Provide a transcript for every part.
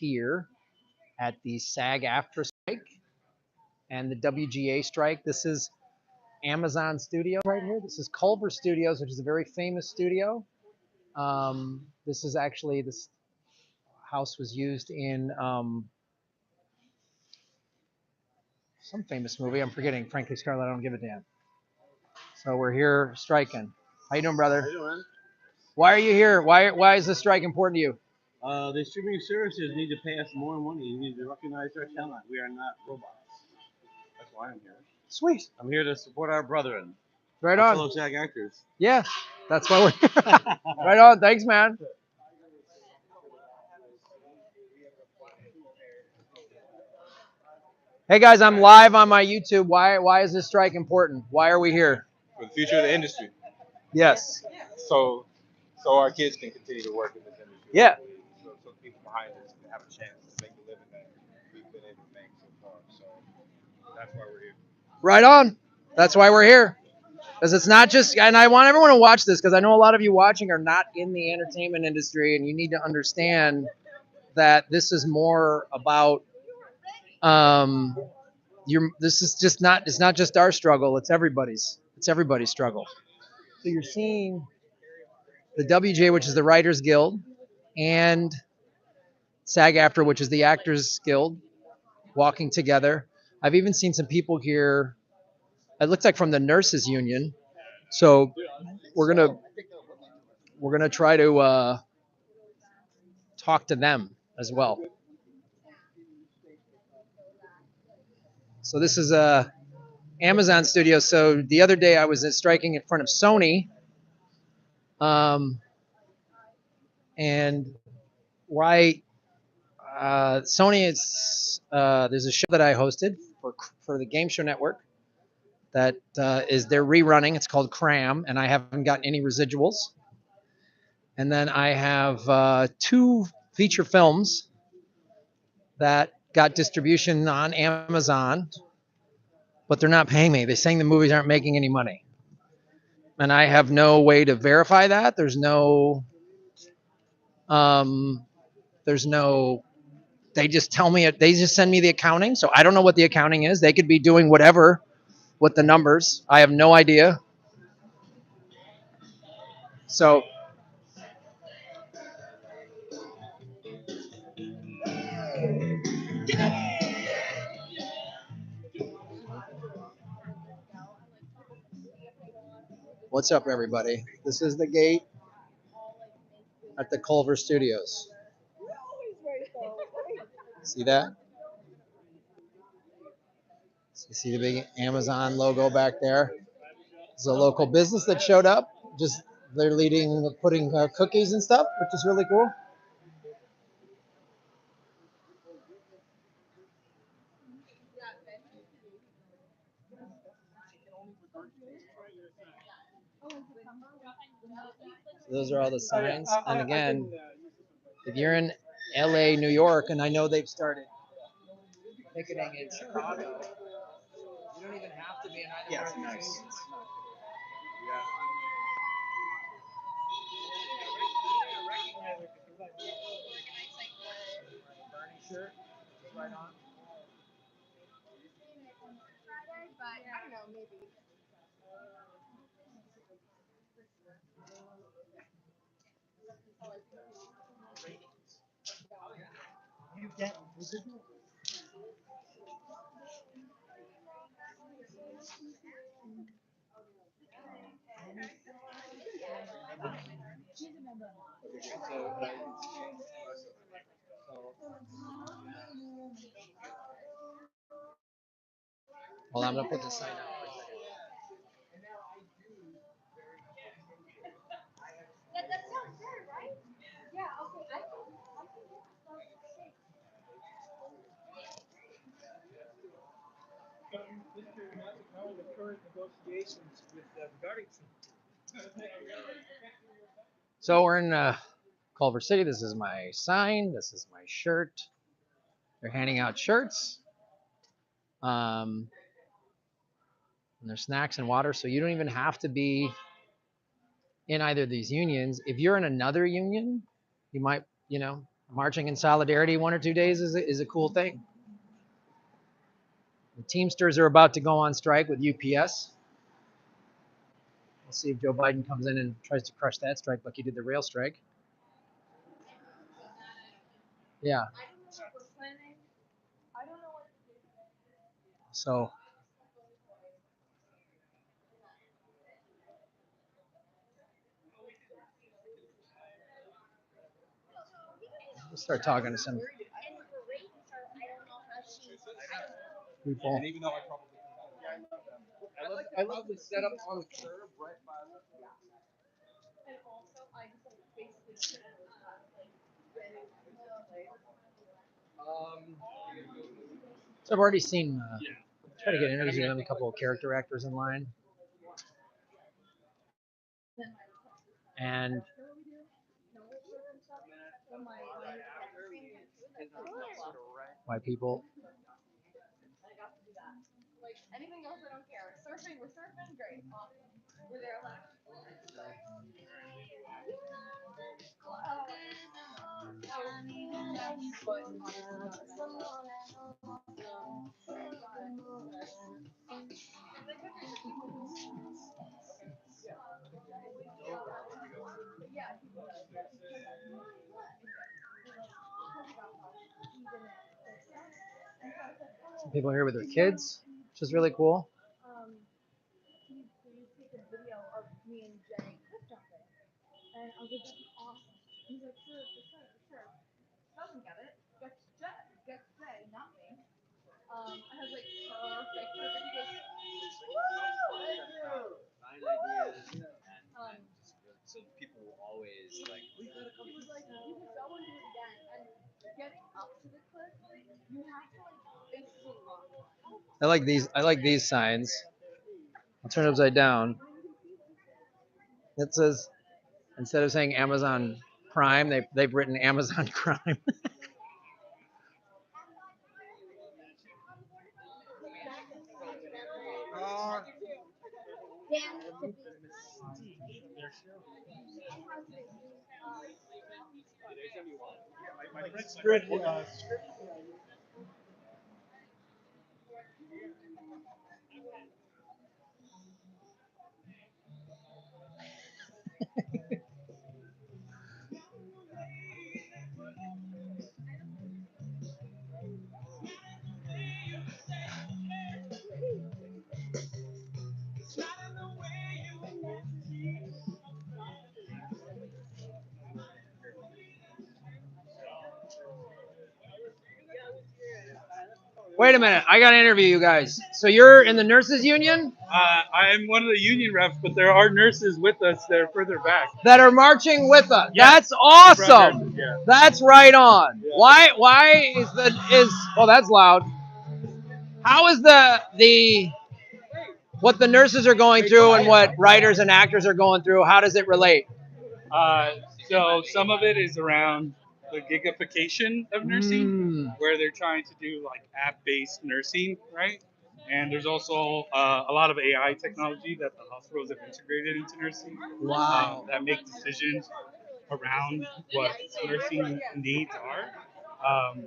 here at the SAG-AFTRA strike and the WGA strike. This is Amazon Studio right here. This is Culver Studios, which is a very famous studio. This is actually, this house was used in some famous movie. I'm forgetting. Frankly, Scarlett, I don't give a damn. So we're here striking. How you doing, brother? How you doing, man? Why are you here? Why is this strike important to you? The streaming services need to pay us more money. You need to recognize our talent. We are not robots. That's why I'm here. Sweet. I'm here to support our brethren. Right our on. Fellow SAG actors. Yeah, that's why we're here. Right on. Thanks, man. Hey guys, I'm live on my YouTube. Why is this strike important? Why are we here? For the future of the industry. Yes. So our kids can continue to work in this industry. Yeah. So people behind us can have a chance to make the living that we've been able to make so far. So that's why we're here. Right on. That's why we're here. Because it's not just, and I want everyone to watch this because I know a lot of you watching are not in the entertainment industry, and you need to understand that this is more about this is just not, it's not just our struggle, it's everybody's struggle. So you're seeing the WGA, which is the Writers Guild, and SAG-AFTRA, which is the Actors Guild, walking together. I've even seen some people here, it looks like from the Nurses Union. So we're gonna try to talk to them as well. So this is Amazon Studio. So the other day I was striking in front of Sony, and Sony is there's a show that I hosted for the Game Show Network that is they're rerunning. It's called Cram, and I haven't gotten any residuals. And then I have 2 feature films that got distribution on Amazon, but they're not paying me. They're saying the movies aren't making any money. And I have no way to verify that. There's no, they just tell me, they just send me the accounting. So I don't know what the accounting is. They could be doing whatever with the numbers. I have no idea. So what's up, everybody? This is the gate at the Culver Studios. See that? So you see the big Amazon logo back there? It's a local business that showed up. Just they're putting cookies and stuff, which is really cool. So those are all the signs. And again, if you're in LA, New York, and I know they've started picketing in Chicago, you don't even have to be in either one of these unions. Bernie shirt, right on. But I don't know, maybe. You get residual. Well, I'm gonna put the sign up for a second. That sounds fair, right? Yeah, okay. Mr. Magic, how are the current negotiations with regarding So we're in Culver City. This is my sign. This is my shirt. They're handing out shirts. And there's snacks and water, so you don't even have to be in either of these unions. If you're in another union, you might, I'm marching in solidarity 1 or 2 days is a cool thing. The Teamsters are about to go on strike with UPS. We'll see if Joe Biden comes in and tries to crush that strike like he did the rail strike. Yeah. So we'll start talking to some people. And even though I love the setup on the curb right by So I've already seen, try to get interviews with them, a couple of character actors in line. And white people. Anything else, I don't care. Surfing, we're surfing, great. We're there last. Some people are here with their kids, which is really cool. Can you please take a video of me and Jay cliff jumping? And I was like, that's awesome. He's like, sure, for sure. Doesn't get it. Gets Jay, not me. I was like, perfect. He goes, woo! Find ideas and so people will always like. He was like, you can go and do it again. And getting up to the cliff, you have to like basically run. I like these signs. I'll turn it upside down. It says, instead of saying Amazon Prime, they've written Amazon Crime. Wait a minute, I gotta interview you guys. So you're in the nurses union I'm one of the union reps, but there are nurses with us that are further back. that are marching with us. Yeah. That's awesome. Nurses, yeah. That's right on. Yeah. Why is oh, that's loud. How is the what the nurses are going through and what writers and actors are going through, how does it relate? So some of it is around the gigification of nursing, where they're trying to do like app-based nursing, right? And there's also a lot of AI technology that the hospitals have integrated into nursing. Wow. That make decisions around what nursing needs are.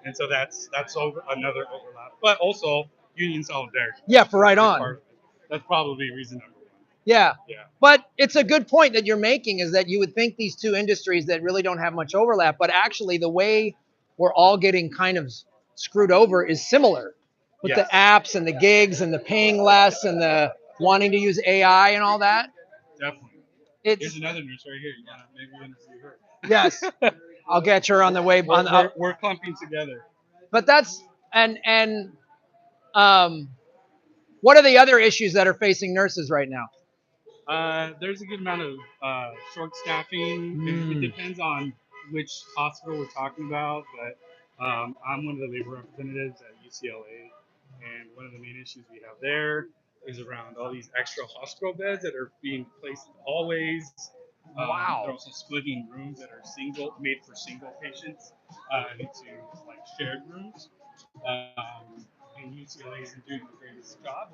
And so that's another overlap. But also union solidarity. Yeah, for right is on. part of it. That's probably reason number one. Yeah. Yeah. But it's a good point that you're making, is that you would think these two industries that really don't have much overlap, but actually the way we're all getting kind of screwed over is similar with Yes. the apps and the gigs and the paying less and the wanting to use AI and all that. Definitely. It's Here's another nurse right here. You wanna maybe interview her? yes. I'll get her on the way. We're clumping together. But that's and what are the other issues that are facing nurses right now? There's a good amount of short staffing. It depends on which hospital we're talking about, but I'm one of the labor representatives at UCLA, and one of the main issues we have there is around all these extra hospital beds that are being placed in hallways. Wow. They're also splitting rooms that are made for single patients into like shared rooms. And UCLA isn't doing the greatest job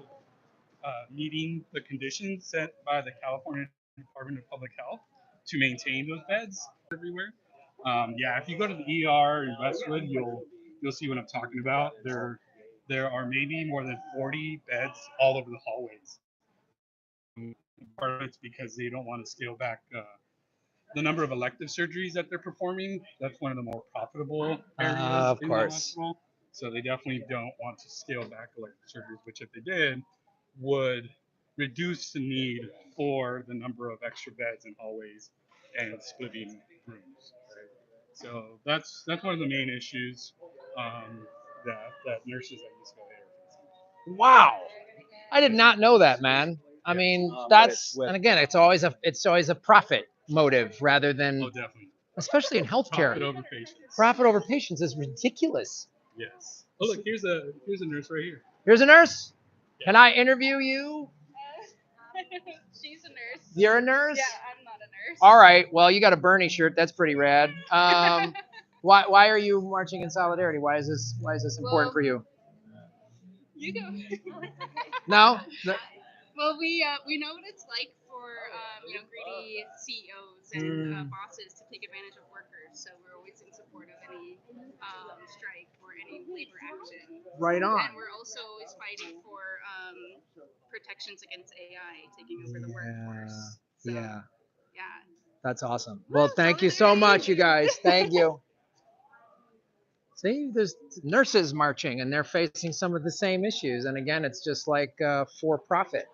of meeting the conditions set by the California Department of Public Health to maintain those beds everywhere. Yeah, if you go to the ER in Westwood, you'll see what I'm talking about. There are maybe more than 40 beds all over the hallways. Part of it's because they don't want to scale back the number of elective surgeries that they're performing. That's one of the more profitable areas Of in the course. hospital. So they definitely don't want to scale back elective surgeries, which if they did, would reduce the need for the number of extra beds in hallways and splitting rooms. Right? So that's one of the main issues that nurses at UCLA are facing. Wow. I did not know that, man. I mean, that's, and again, it's always a profit motive rather than, Oh, definitely. especially in healthcare. Profit over patients. Profit over patients is ridiculous. Yes. Oh, look, here's a nurse right here. Here's a nurse. Can I interview you? She's a nurse. You're a nurse? Yeah, I'm not a nurse. All right. Well, you got a Bernie shirt. That's pretty rad. Why are you marching in solidarity? Why is this important for you? You go. No? Well, we know what it's like for greedy CEOs and bosses to take advantage of workers. So we're always in support of any strike or any labor action. Right on. And we're also always fighting for protections against AI taking over the workforce. So, Yeah. Yeah. That's awesome. Well, thank you so much, you guys. Thank you. See, there's nurses marching, and they're facing some of the same issues. And again, it's just like for-profit,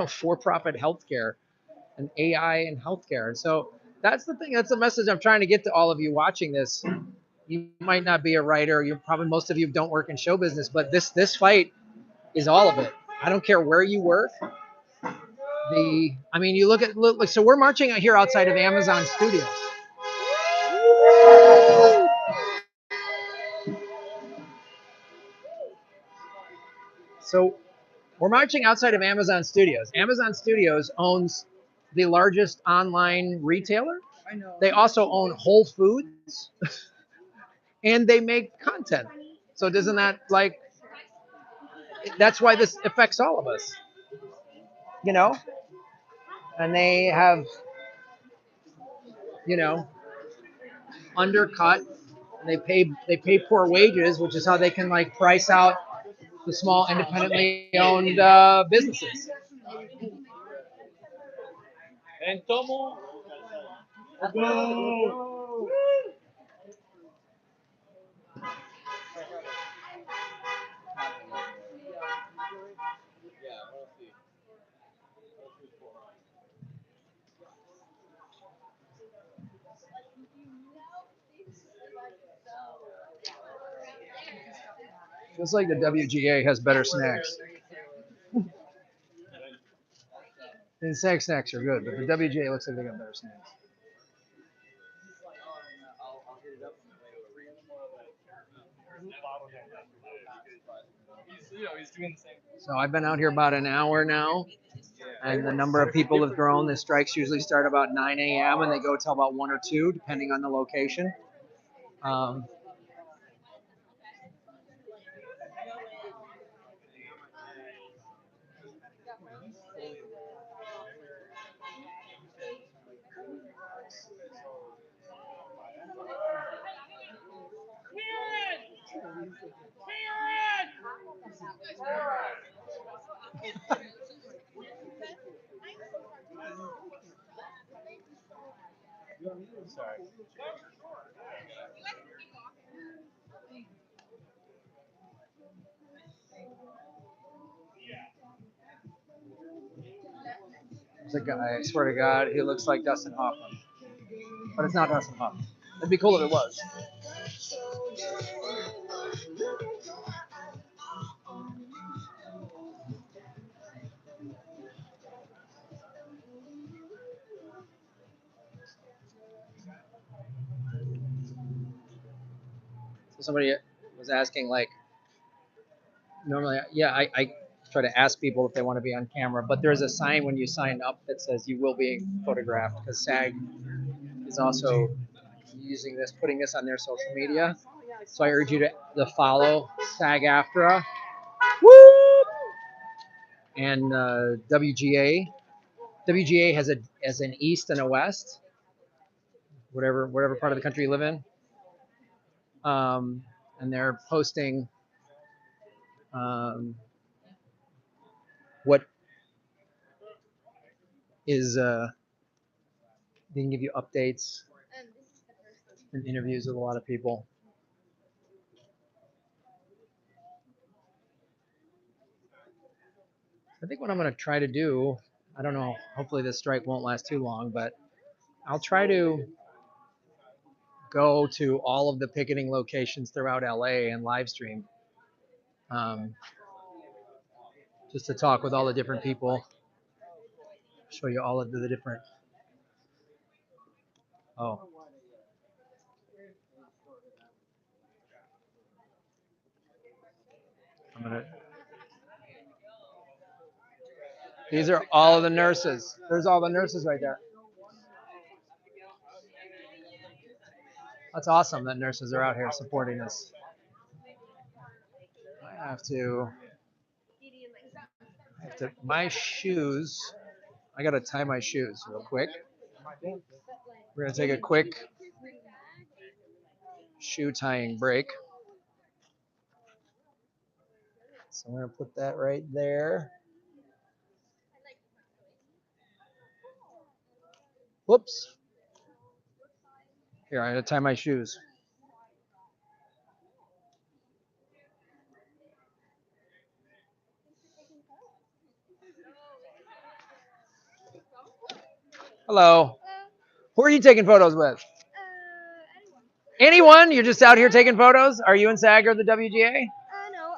for-profit healthcare and AI in healthcare. And so that's the thing. That's the message I'm trying to get to all of you watching this. You might not be a writer. Most of you don't work in show business, but this fight is all of it. I don't care where you work. You look. So we're marching out here outside of Amazon Studios. So we're marching outside of Amazon Studios. Amazon Studios owns the largest online retailer. I know. They also own Whole Foods, and they make content. So doesn't that that's why this affects all of us, And they have, undercut. They pay poor wages, which is how they can price out the small independently owned businesses. And Tomo. Feels like the WGA has better snacks. And SAG snacks are good, but the WGA looks like they got better snacks. So I've been out here about an hour now, and the number of people have grown. The strikes usually start about 9 a.m. and they go till about 1 or 2, depending on the location. Sorry. There's a guy, I swear to God, he looks like Dustin Hoffman. But it's not Dustin Hoffman. It'd be cool if it was. So somebody was asking, normally, I try to ask people if they want to be on camera, but there's a sign when you sign up that says you will be photographed, because SAG is also putting this on their social media. So I urge you to follow SAG-AFTRA and WGA. WGA has an east and a west. whatever part of the country you live in. And they're posting what is they can give you updates and interviews with a lot of people. I think what I'm going to try to do, I don't know, hopefully this strike won't last too long, but I'll try to go to all of the picketing locations throughout LA and live stream, just to talk with all the different people, show you all of the different. Oh. These are all of the nurses. There's all the nurses right there. That's awesome that nurses are out here supporting us. I have to my shoes. I gotta tie my shoes real quick. We're gonna take a quick shoe tying break. So I'm gonna put that right there. Whoops. Here, I gotta tie my shoes. Hello. Who are you taking photos with? Anyone? You're just out here taking photos? Are you in SAG or the WGA? No,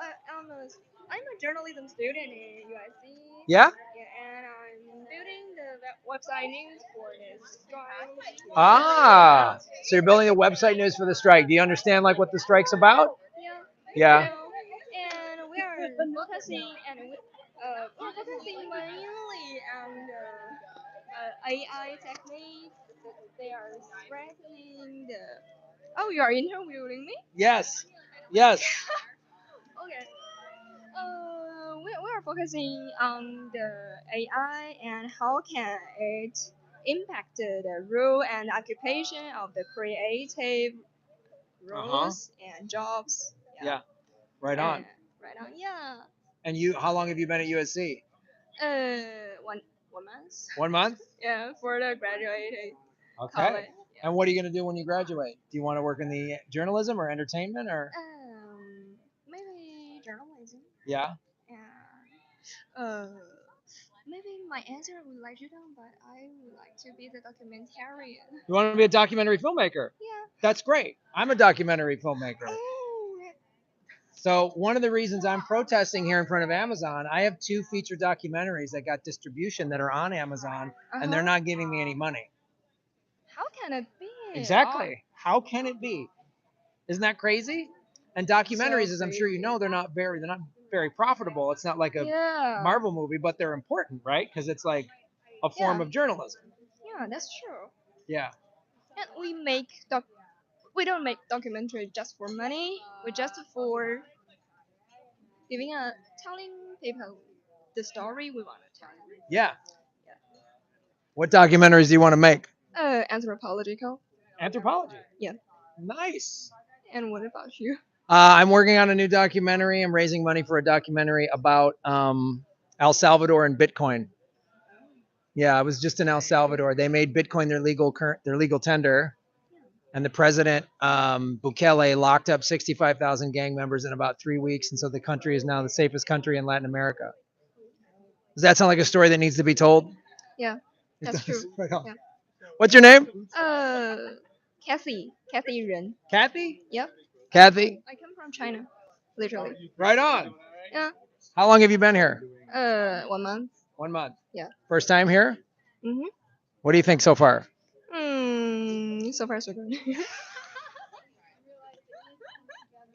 I'm a journalism student in USC. Yeah? Yeah, and I'm building the website news for this strike. Ah, so you're building a website news for the strike. Do you understand like what the strike's about? Yeah. Yeah. And we are focusing mainly on the AI techniques. They are spreading the. Oh, you are interviewing me? Yes. Yes. Okay. We are focusing on the AI and how can it impact the role and occupation of the creative roles and jobs. Yeah. Right on. Right on. Yeah. And how long have you been at USC? One month. 1 month? Yeah, for the graduating Okay. college. Yeah. And what are you going to do when you graduate? Do you want to work in the journalism or entertainment or? Maybe journalism. Yeah. Yeah. Maybe my answer would like you down, but I would like to be the documentarian. You want to be a documentary filmmaker? Yeah. That's great. I'm a documentary filmmaker. Oh. So one of the reasons I'm protesting here in front of Amazon, I have 2 feature documentaries that got distribution that are on Amazon, and they're not giving me any money. How can it be? Exactly. How can it be? Isn't that crazy? And documentaries, as I'm sure you know, they're not very profitable. It's not like a Marvel movie, but they're important, right? Because it's like a form of journalism. Yeah, that's true. Yeah. And we don't make documentary just for money. We just for telling people the story we want to tell. Yeah. What documentaries do you want to make? Anthropological. Anthropology. Yeah. Nice. And what about you? I'm working on a new documentary. I'm raising money for a documentary about El Salvador and Bitcoin. Yeah, I was just in El Salvador. They made Bitcoin their legal tender, and the president Bukele locked up 65,000 gang members in about 3 weeks, and so the country is now the safest country in Latin America. Does that sound like a story that needs to be told? Yeah, that's true. Right on. Yeah. What's your name? Kathy Ren. Kathy? Yep. Kathy? I come from China, literally. Right on. Yeah. How long have you been here? 1 month. 1 month. Yeah. First time here? Mhm. What do you think so far? So far so good.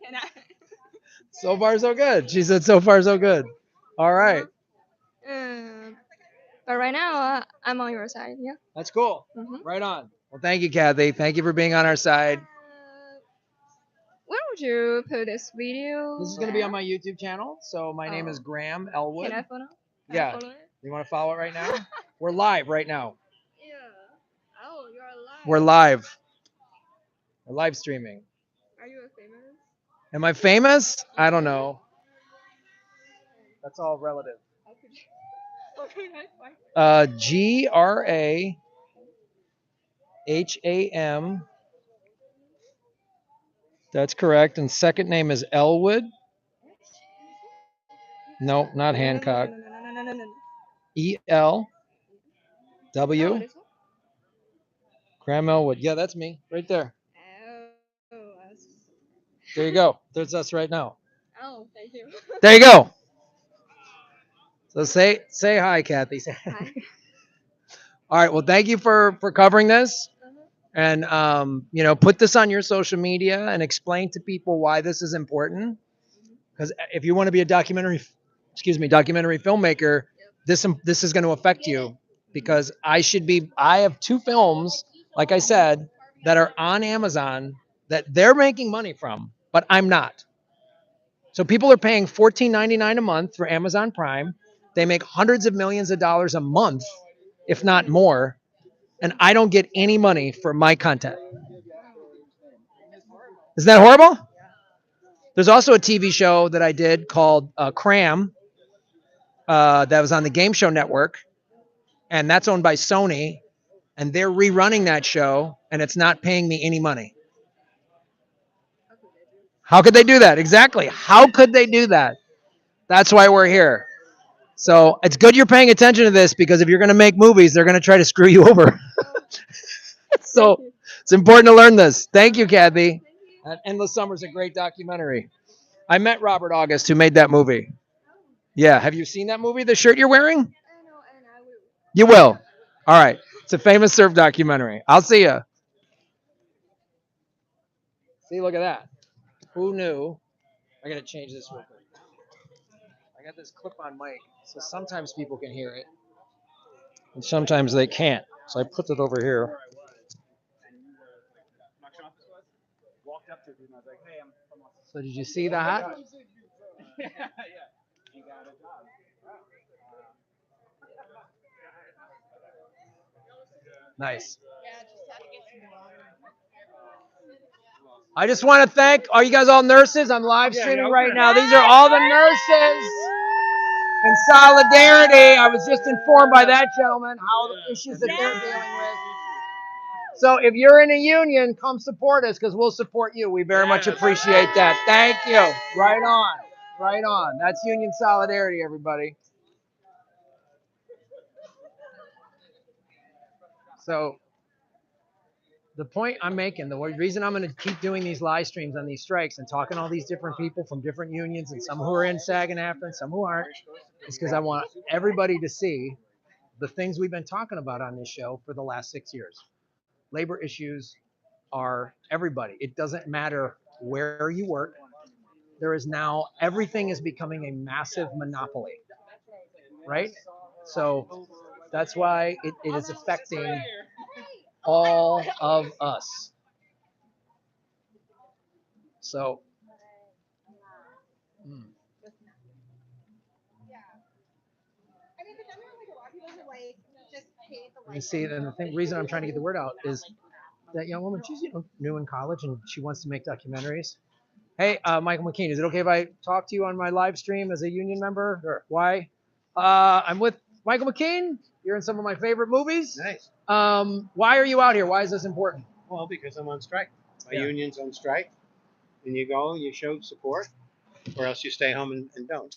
Can I? So far so good. She said so far so good. All right. But right now I'm on your side. Yeah. That's cool. Mhm. Right on. Well, thank you, Kathy. Thank you for being on our side. Where would you put this video? This is going to be on my YouTube channel. So my name is Graham Elwood. Can I follow? Yeah. You want to follow it right now? We're live right now. Yeah. Oh, you're live. We're live. We're live streaming. Are you a famous? Am I famous? I don't know. That's all relative. How could you? How could I find? Graham. That's correct. And second name is Elwood. No, not Hancock. No. ELW. Oh, this one? Graham Elwood. Yeah, that's me right there. Oh, There you go. There's us right now. oh, thank you. There you go. So say hi, Kathy. Hi. All right. Well, thank you for covering this, and put this on your social media and explain to people why this is important. Because if you want to be a documentary filmmaker, this is going to affect you. Because I have 2 films, like I said, that are on Amazon that they're making money from, but I'm not. So people are paying $14.99 a month for Amazon Prime. They make hundreds of millions of dollars a month, if not more, and I don't get any money for my content. Isn't that horrible? There's also a TV show that I did called Cram that was on the Game Show Network, and that's owned by Sony, and they're rerunning that show, and it's not paying me any money. How could they do that? Exactly. How could they do that? That's why we're here. So it's good you're paying attention to this, because if you're going to make movies, they're going to try to screw you over. So it's important to learn this. Thank you, Kathy. Endless Summer is a great documentary. I met Robert August, who made that movie. Yeah. Have you seen that movie, the shirt you're wearing? I know, and I will. You will. All right. It's a famous surf documentary. I'll see you. See, look at that. Who knew? I got to change this real quick. I got this clip-on mic, so sometimes people can hear it, and sometimes they can't. So I put it over here. So did you see that? Nice. I just want to thank, are you guys all nurses? I'm live streaming right now. These are all the nurses in solidarity. I was just informed by that gentleman how the issues that they're dealing with. So if you're in a union, come support us, because we'll support you. We very much appreciate that. Thank you. Right on. Right on. That's union solidarity, everybody. So the point I'm making, the reason I'm going to keep doing these live streams on these strikes and talking to all these different people from different unions, and some who are in SAG-AFTRA and some who aren't, is because I want everybody to see the things we've been talking about on this show for the last 6 years. Labor issues are everybody. It doesn't matter where you work. There is now, everything is becoming a massive monopoly, right? So that's why it is affecting all of us. So, you see, and the reason I'm trying to get the word out is that young woman, she's new in college and she wants to make documentaries. Hey, Michael McKean, is it okay if I talk to you on my live stream as a union member? Or why? I'm with Michael McKean. You're in some of my favorite movies. Nice. Why are you out here? Why is this important? Well, because I'm on strike. My union's on strike. And you go, you show support, or else you stay home and don't.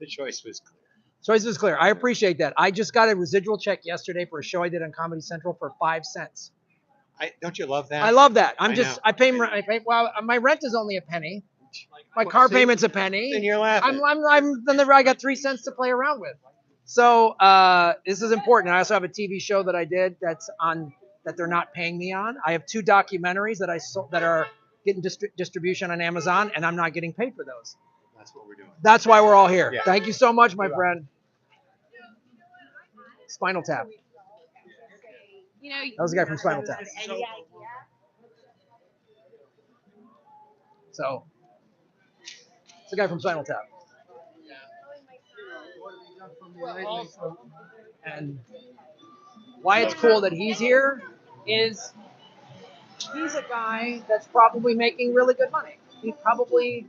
The choice was clear. Choice was clear. I appreciate that. I just got a residual check yesterday for a show I did on Comedy Central for 5 cents. Don't you love that? I love that. I pay, well, my rent is only a penny. My car payment's a penny. And you're laughing. I got 3 cents to play around with. So this is important. I also have a TV show that I did that they're not paying me on. I have 2 documentaries that are getting distribution on Amazon, and I'm not getting paid for those. That's what we're doing. That's why we're all here. Yeah. Thank you so much, my friend. Spinal Tap. That was the guy from Spinal Tap. So, it's the guy from Spinal Tap. And why it's cool that he's here is he's a guy that's probably making really good money. He probably,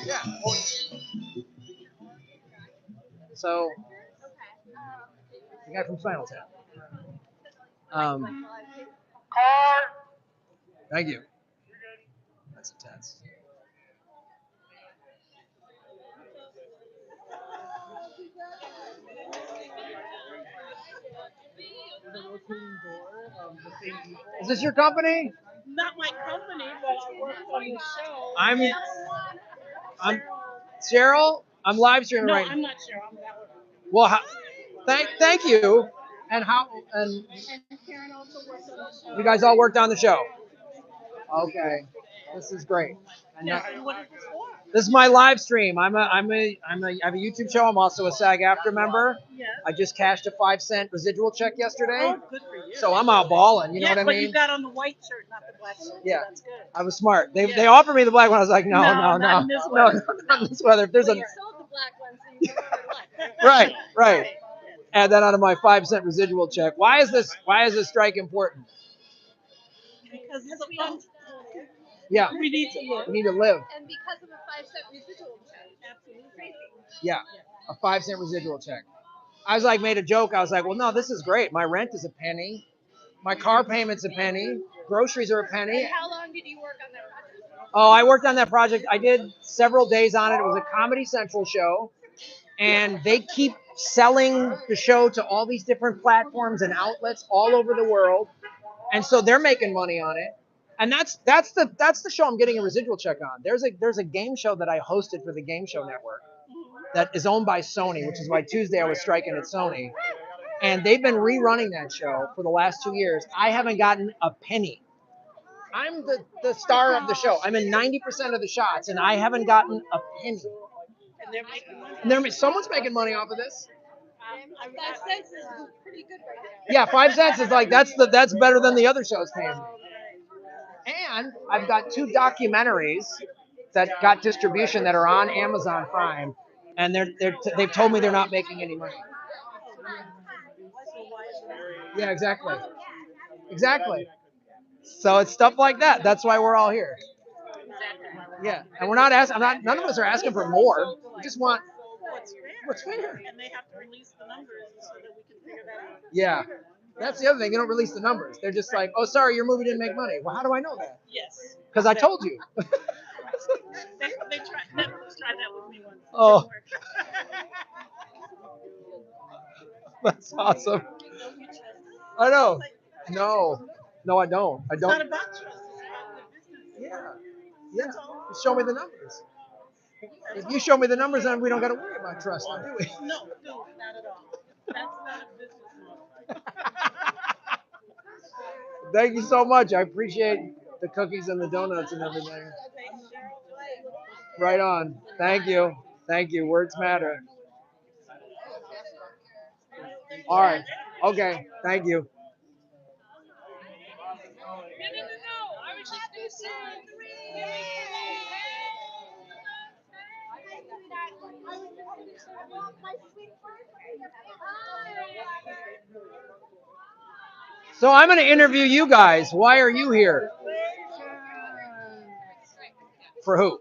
yeah. So, the guy from Spinal Tap. Thank you. That's intense. Is this your company? Not my company, but I work on the show. I'm Cheryl. I'm live streaming No, right I'm not sure. I'm that one. Well, thank you. And and And Karen also works on the show. you guys all worked on the show. Okay, this is great. And Yeah, what is this for? this is my live stream. I have a YouTube show. I'm also a SAG-AFTRA member. Yes. I just cashed a 5-cent residual check yesterday, Oh, good for you. so I'm out balling. You know what I but mean? you got on the white shirt, not the black shirt. Yeah. So that's good. I was smart. They Yeah. offered me the black one. I was like, no, not in this no, weather. not in this weather. If there's But a you sold the black one, so you know what. right. Add that onto my 5-cent residual check. Why is this strike important? Because it's a fun. Yeah, We need to live. we need to live. And because of a 5-cent residual check. Absolutely. Crazy. Yeah, a 5-cent residual check. I was like, made a joke. I was like, well, no, this is great. My rent is a penny. My car payment's a penny. Groceries are a penny. And how long did you work on that project? Oh, I worked on that project. I did several days on it. It was a Comedy Central show. And they keep selling the show to all these different platforms and outlets all over the world. And so they're making money on it. And that's the show I'm getting a residual check on. There's a game show that I hosted for the Game Show Network that is owned by Sony, which is why Tuesday I was striking at Sony. And they've been rerunning that show for the last 2 years. I haven't gotten a penny. I'm the star of the show. I'm in 90% of the shots, and I haven't gotten a penny. And they're making money. And someone's making money off of this. 5 cents is pretty good right now. Yeah, 5 cents is like that's better than the other shows paying me. And I've got 2 documentaries that got distribution that are on Amazon Prime, and they've told me they're not making any money. Yeah, exactly. So it's stuff like that. That's why we're all here. Yeah, and we're not asking. None of us are asking for more. We just want what's fair. And they have to release the numbers so that we can figure that out. Yeah, that's the other thing. They don't release the numbers. They're just like, oh, sorry, your movie didn't make money. Well, how do I know that? Yes. Because I told you. They tried that with me once. Oh. That's awesome. I know. No, I don't. It's not about trust. It's about the business. Yeah. Just show me the numbers. If you show me the numbers, then we don't got to worry about trust, now, do we? No, not at all. That's not a business model. Thank you so much. I appreciate the cookies and the donuts and everything. Right on. Thank you. Words matter. All right. Okay. Thank you. I was just going to say. So I'm going to interview you guys. Why are you here? For who?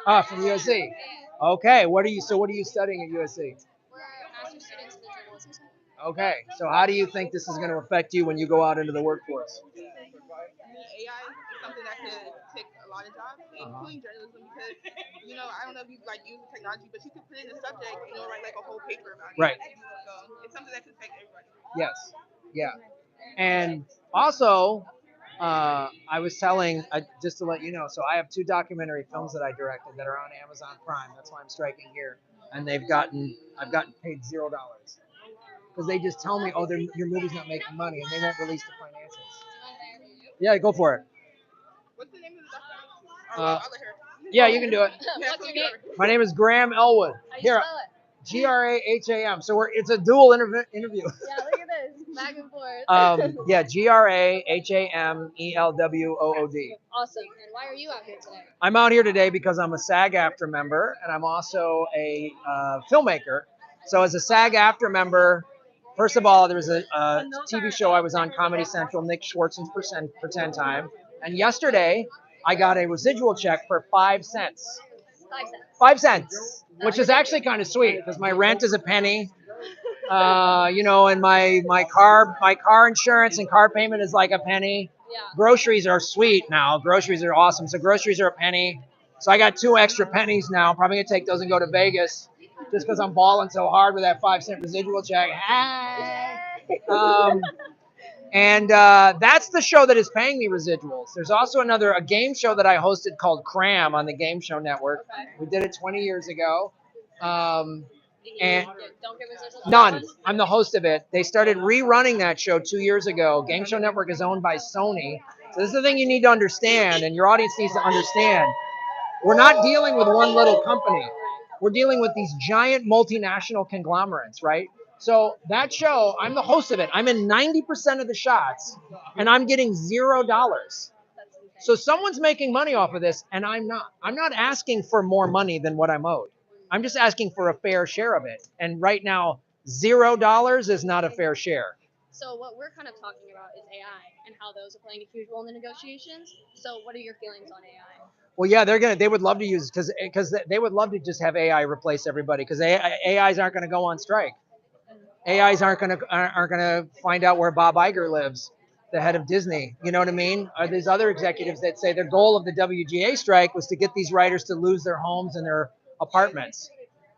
From USC. Okay. What are you studying at USC? We're master's students in the journalism center. Okay. So how do you think this is going to affect you when you go out into the workforce? AI is something that could take a lot of jobs, including journalism, because, I don't know if you use the technology, but you could put in a subject and write like a whole paper about it. Right. So it's something that could affect everybody. Yes. Yeah. And also, I was telling, just to let you know, so I have 2 documentary films that I directed that are on Amazon Prime. That's why I'm striking here. And I've gotten paid $0. Because they just tell me, oh, your movie's not making money, and they won't release the financials. Yeah, go for it. What's the name of the documentary? I'll let her. Yeah, you can do it. What's your name? My name is Graham Elwood. How do you Here, spell it? Graham. So it's a dual interview. Yeah, look at this. Back and forth. Yeah, GRAHAMELWOOD. Awesome. And why are you out here today? I'm out here today because I'm a SAG-AFTRA member, and I'm also a filmmaker. So as a SAG-AFTRA member, first of all, there was a TV show I was on, Comedy Central, Nick Schwartzen's Pretend Time. And yesterday, I got a residual check for 5 cents. 5 cents. 5 cents, which is actually kind of sweet because my rent is a penny. You know, and my car insurance and car payment is like a penny. Yeah. Groceries are sweet now. Groceries are awesome. So groceries are a penny. So I got 2 extra pennies now. I'm probably gonna take those and go to Vegas just because I'm balling so hard with that 5 cent residual check. And that's the show that is paying me residuals. There's also a game show that I hosted called Cram on the Game Show Network. We did it 20 years ago. And Don't get residuals. none. I'm the host of it. They started rerunning that show 2 years ago. Game Show Network is owned by Sony. So this is the thing you need to understand, and your audience needs to understand. We're not dealing with one little company. We're dealing with these giant multinational conglomerates, right? So that show, I'm the host of it. I'm in 90% of the shots, and I'm getting $0. So someone's making money off of this, and I'm not. I'm not asking for more money than what I'm owed. I'm just asking for a fair share of it. And right now, $0 is not a fair share. So what we're kind of talking about is AI and how those are playing a huge role in the negotiations. So what are your feelings on AI? Well, yeah, they would love to use because they would love to just have AI replace everybody because AIs aren't going to go on strike. AIs aren't gonna find out where Bob Iger lives, the head of Disney. You know what I mean? There's other executives that say their goal of the WGA strike was to get these writers to lose their homes and their apartments.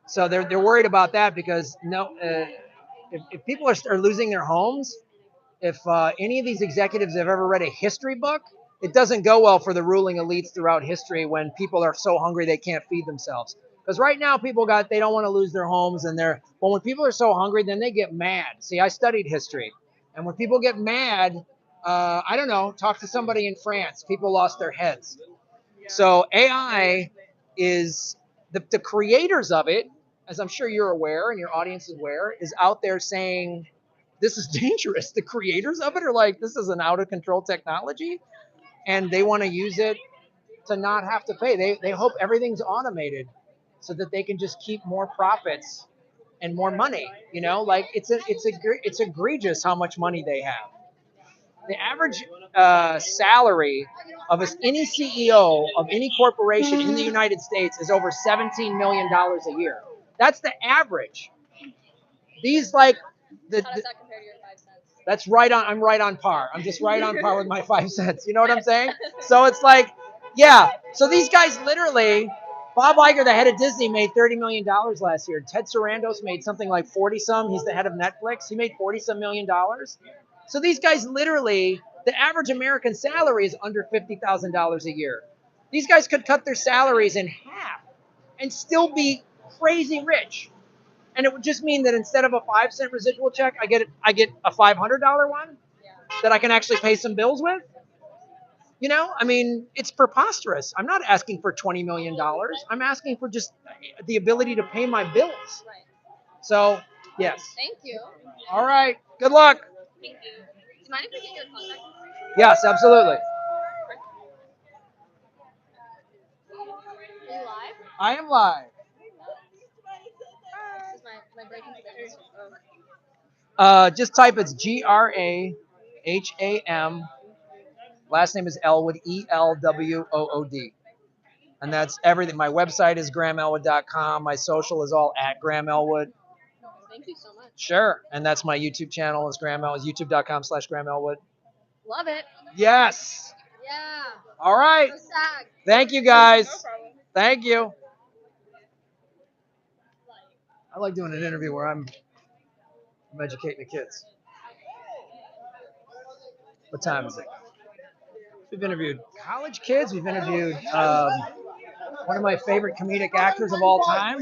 So they're worried about that because if people are losing their homes, if any of these executives have ever read a history book, it doesn't go well for the ruling elites throughout history when people are so hungry they can't feed themselves. Because right now they don't want to lose their homes but when people are so hungry, then they get mad. See, I studied history. And when people get mad, I don't know, talk to somebody in France. People lost their heads. So AI is the creators of it, as I'm sure you're aware and your audience is aware, is out there saying, this is dangerous. The creators of it are like, this is an out of control technology. And they want to use it to not have to pay. They hope everything's automated so that they can just keep more profits and more money. You know, like it's egregious how much money they have. The average salary of any CEO of any corporation in the United States is over $17 million a year. That's the average. These like How does that compare to your 5 cents? that's right on. I'm right on par. I'm just right on par with my 5 cents. You know what I'm saying? So it's like, yeah. So these guys literally, Bob Iger, the head of Disney, made $30 million last year. Ted Sarandos made something like 40 some. He's the head of Netflix. He made 40 some million dollars. So these guys literally, the average American salary is under $50,000 a year. These guys could cut their salaries in half and still be crazy rich. And it would just mean that instead of a 5 cent residual check, I get a $500 one that I can actually pay some bills with. You know, I mean, it's preposterous. I'm not asking for $20 million. I'm asking for just the ability to pay my bills. Right. So, yes. Thank you. All right. Good luck. Thank you. Do you mind if we get your contact information? Yes, absolutely. Are you live? I am live. This is my breaking news. Just type it's GRAHAM. Last name is Elwood, ELWOOD. And that's everything. My website is grahamelwood.com. My social is all at Graham Elwood. Thank you so much. Sure. And that's my YouTube channel is Graham Elwood, youtube.com/Graham Elwood. Love it. Yes. Yeah. All right. Go SAG. Thank you, guys. No problem. Thank you. I like doing an interview where I'm educating the kids. What time is it? We've interviewed college kids. We've interviewed one of my favorite comedic actors of all time.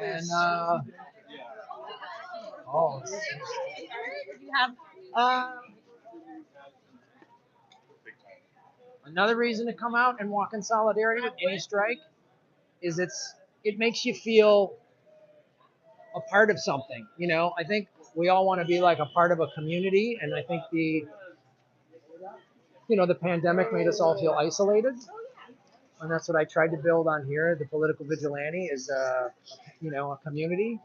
And another reason to come out and walk in solidarity with any strike is it makes you feel a part of something. You know, I think we all want to be like a part of a community, and I think the pandemic made us all feel isolated. and that's what I tried to build on here. The Political Vigilante is a community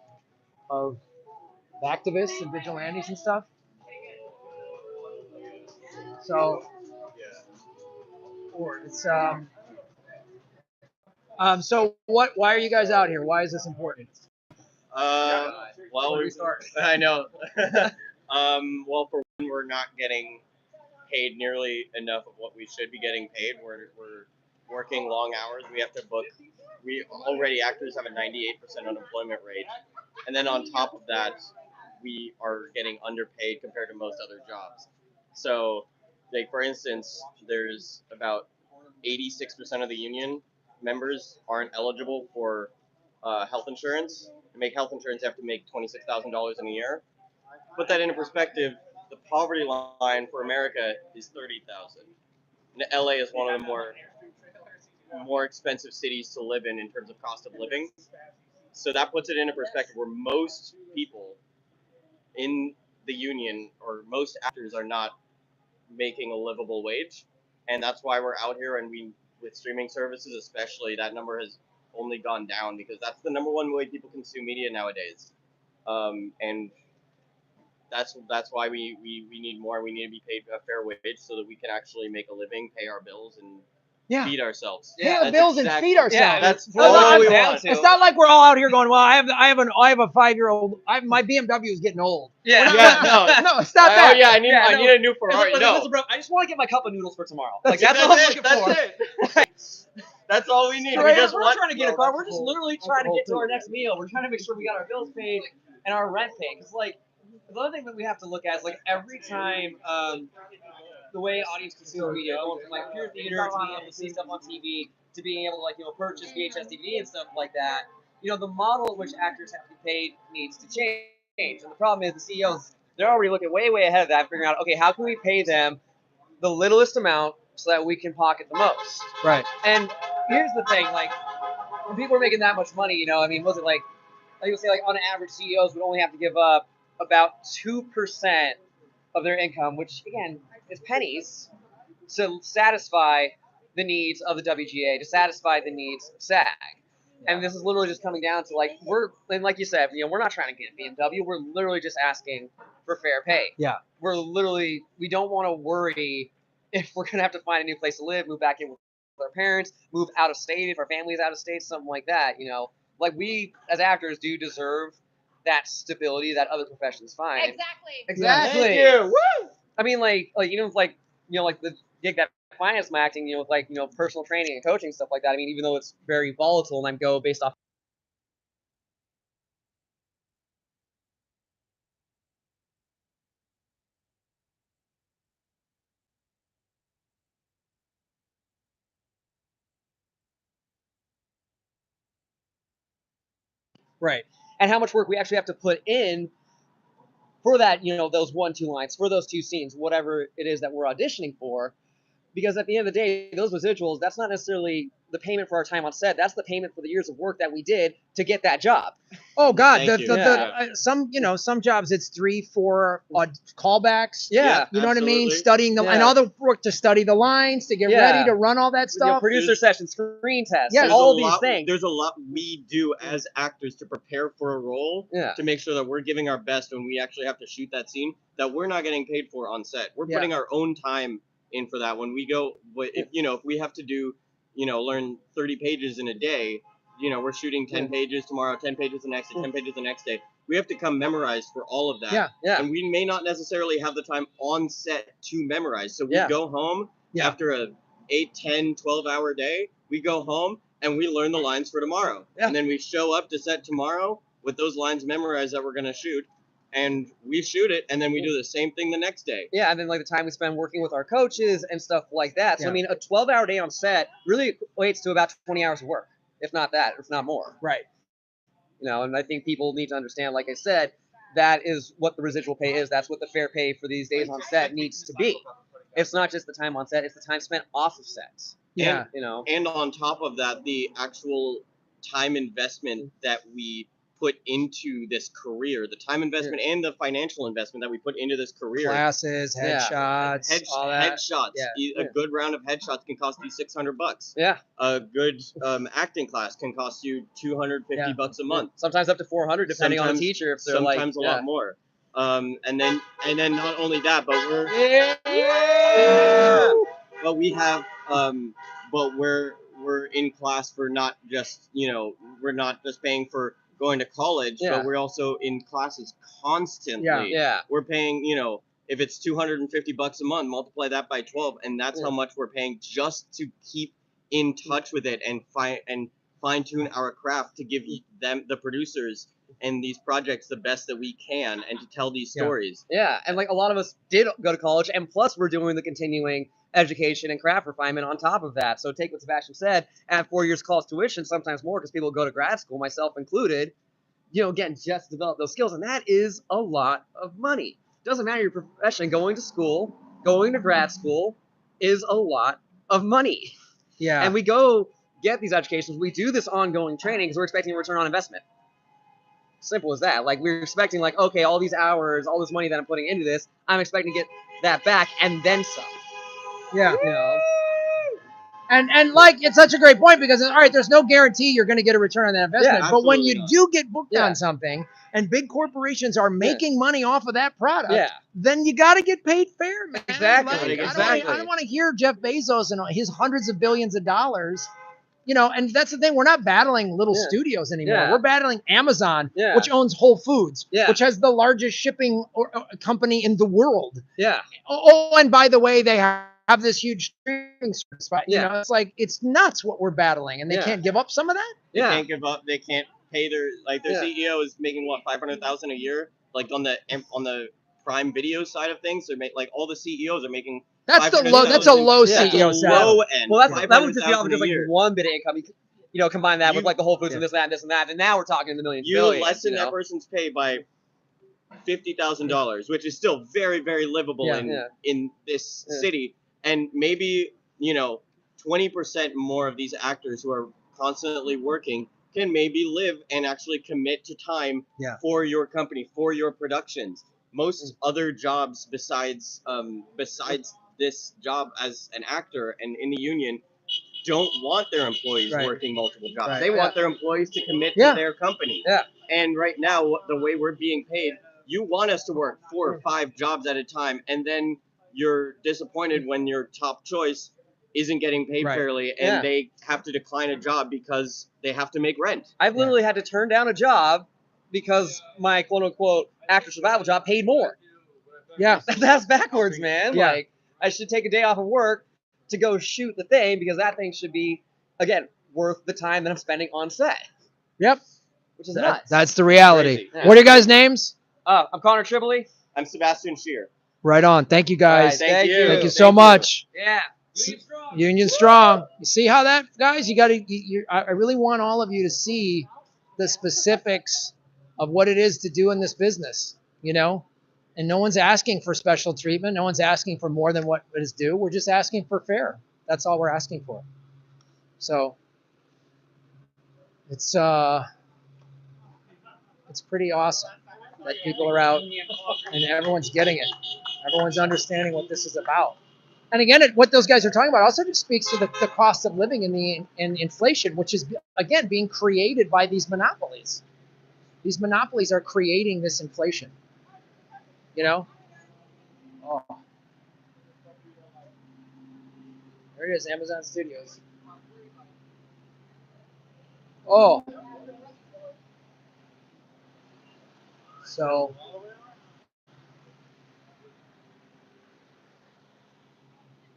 of activists and vigilantes and stuff. So, or it's so what? Why are you guys out here? Why is this important? Well, Where do we start? I know. Well, for one, we're not getting paid nearly enough of what we should be getting paid. We're working long hours. We have to book. We already actors have a 98% unemployment rate, and then on top of that, we are getting underpaid compared to most other jobs. So, like for instance, there's about 86% of the union members aren't eligible for health insurance. To make health insurance, you have to make $26,000 in a year. Put that into perspective, the poverty line for America is 30,000. And LA is one of the more expensive cities to live in terms of cost of living. So that puts it into perspective where most people in the union or most actors are not making a livable wage. And that's why we're out here, and we with streaming services especially, that number has only gone down because that's the number one way people consume media nowadays. And that's why we need more. We need to be paid a fair wage so that we can actually make a living, pay our bills, and feed ourselves. Pay our bills and feed ourselves. Yeah, that's Well, all we I'm- want. It's not like we're all out here going, well, I have a 5-year-old. My BMW is getting old. Yeah, We're yeah, not- no, it's not that. Oh yeah, I need a new Ferrari. Listen, No, listen, bro, I just want to get my cup of noodles for tomorrow. that's Like that's all I'm looking that's for. it. That's all we need. So We we're just not want. trying to get a car. We're just literally trying to whole get to thing. our next meal. We're trying to make sure we got our bills paid and our rent paid. Because like the other thing that we have to look at is like every time the way audience consume media, going from like pure theater to being able to see stuff on TV to being able to like purchase VHS DVD and stuff like that. The model at which actors have to be paid needs to change. And the problem is the CEOs, they're already looking way ahead of that, figuring out, okay, how can we pay them the littlest amount so that we can pocket the most? Right. And here's the thing, like, when people are making that much money, was it like you would say, like, on average, CEOs would only have to give up about 2% of their income, which, again, is pennies, to satisfy the needs of the WGA, to satisfy the needs of SAG. And this is literally just coming down to, like, like you said, we're not trying to get a BMW. We're literally just asking for fair pay. Yeah. We don't want to worry if we're going to have to find a new place to live, move back in with our parents, move out of state if our family's out of state, something like that. Like we as actors do deserve that stability that other professions find. Exactly. Thank you. Woo! I mean, like the gig that finance my acting, with personal training and coaching stuff like that. I mean, even though it's very volatile and I go based off. Right. And how much work we actually have to put in for that, those 1-2 lines, for those 2 scenes, whatever it is that we're auditioning for. Because at the end of the day, those residuals, that's not necessarily the payment for our time on set. That's the payment for the years of work that we did to get that job. Oh God, Thank you. some jobs it's 3-4 callbacks. Yeah. You know what I mean? Absolutely. Studying and Yeah. all the work to study the lines, to get ready to run all that stuff. Producer sessions, screen tests, Yeah, all these things. There's a lot we do as actors to prepare for a role, Yeah. to make sure that we're giving our best when we actually have to shoot that scene that we're not getting paid for on set. We're putting our own time in for that. When we go, if we have to do, learn 30 pages in a day, we're shooting 10 pages tomorrow, 10 pages the next day, 10 pages the next day. We have to come memorized for all of that. Yeah. And we may not necessarily have the time on set to memorize. So we go home after a 8, 10, 12-hour day. We go home and we learn the lines for tomorrow. Yeah. And then we show up to set tomorrow with those lines memorized that we're going to shoot. And we shoot it, and then we do the same thing the next day. Yeah, and then like the time we spend working with our coaches and stuff like that. So Yeah. I mean, a 12-hour day on set really equates to about 20 hours of work, if not that, if not more. Right. And I think people need to understand, like I said, that is what the residual pay is. That's what the fair pay for these days on set needs to be. It's not just the time on set; it's the time spent off of sets. Yeah. And on top of that, the actual time investment that we put into this career, the time investment and the financial investment that we put into this career. Classes, headshots, all that. Headshots. Yeah. A good round of headshots can cost you $600. Yeah. A good acting class can cost you $250 a month. Sometimes up to $400, depending on the teacher. If they're sometimes like, a lot more. And then not only that, but we're but we have but we're in class for not just we're not just paying for going to college, but we're also in classes constantly. We're paying if it's $250 a month, multiply that by 12, and that's how much we're paying just to keep in touch with it and fine tune our craft to give them, the producers, and these projects the best that we can, and to tell these stories. Yeah, and like a lot of us did go to college, and plus we're doing the continuing education and craft refinement on top of that. So take what Sebastian said, add 4 years college tuition, sometimes more, because people go to grad school, myself included, again, just to develop those skills, and that is a lot of money. Doesn't matter your profession, going to school, going to grad school is a lot of money. Yeah. And we go get these educations, we do this ongoing training because we're expecting a return on investment. Simple as that. Like, we're expecting, like, okay, all these hours, all this money that I'm putting into this, I'm expecting to get that back and then some. Yeah. And like, it's such a great point because, all right, there's no guarantee you're going to get a return on that investment. But when you do get booked on something and big corporations are making money off of that product, then you got to get paid fair, man. Exactly. Like, I don't want to hear Jeff Bezos and his hundreds of billions of dollars. And that's the thing. We're not battling little studios anymore. We're battling Amazon, which owns Whole Foods, which has the largest shipping company in the world. Yeah. Oh, and by the way, they have this huge streaming service. It's like, it's nuts what we're battling, and they can't give up some of that. They can't give up. They can't pay their CEO is making what, $500,000 a year, like on the Prime Video side of things. They make, like, all the CEOs are making. That's the low. That's a low CEO salary. Low end. Well, that was just the just like one bit of income. Combine that with like the Whole Foods and this and that, and now we're talking in the millions. You lessen that person's pay by $50,000, which is still very, very livable in this city, and maybe 20% more of these actors who are constantly working can maybe live and actually commit to time for your company, for your productions. Most other jobs besides this job as an actor and in the union don't want their employees working multiple jobs. They want their employees to commit to their company. And right now, the way we're being paid, you want us to work 4 or 5 jobs at a time, and then you're disappointed when your top choice isn't getting paid fairly, and they have to decline a job because they have to make rent. I've literally had to turn down a job because my quote-unquote actor survival job paid more. Yeah. That's backwards, man. Yeah. Like, I should take a day off of work to go shoot the thing because that thing should be, again, worth the time that I'm spending on set. Yep. Which is nuts. That's the reality. What are your guys' names? I'm Connor Tribbley. I'm Sebastian Shear. Right on. Thank you, guys. Right, thank you. Thank you so much. Yeah. Union strong. You see how that, guys? You got to. I really want all of you to see the specifics of what it is to do in this business. And no one's asking for special treatment. No one's asking for more than what is due. We're just asking for fair. That's all we're asking for. So it's pretty awesome that people are out and everyone's getting it. Everyone's understanding what this is about. And again, what those guys are talking about also just speaks to the cost of living and inflation, which is, again, being created by these monopolies. These monopolies are creating this inflation. Oh. There it is, Amazon Studios. Oh. So.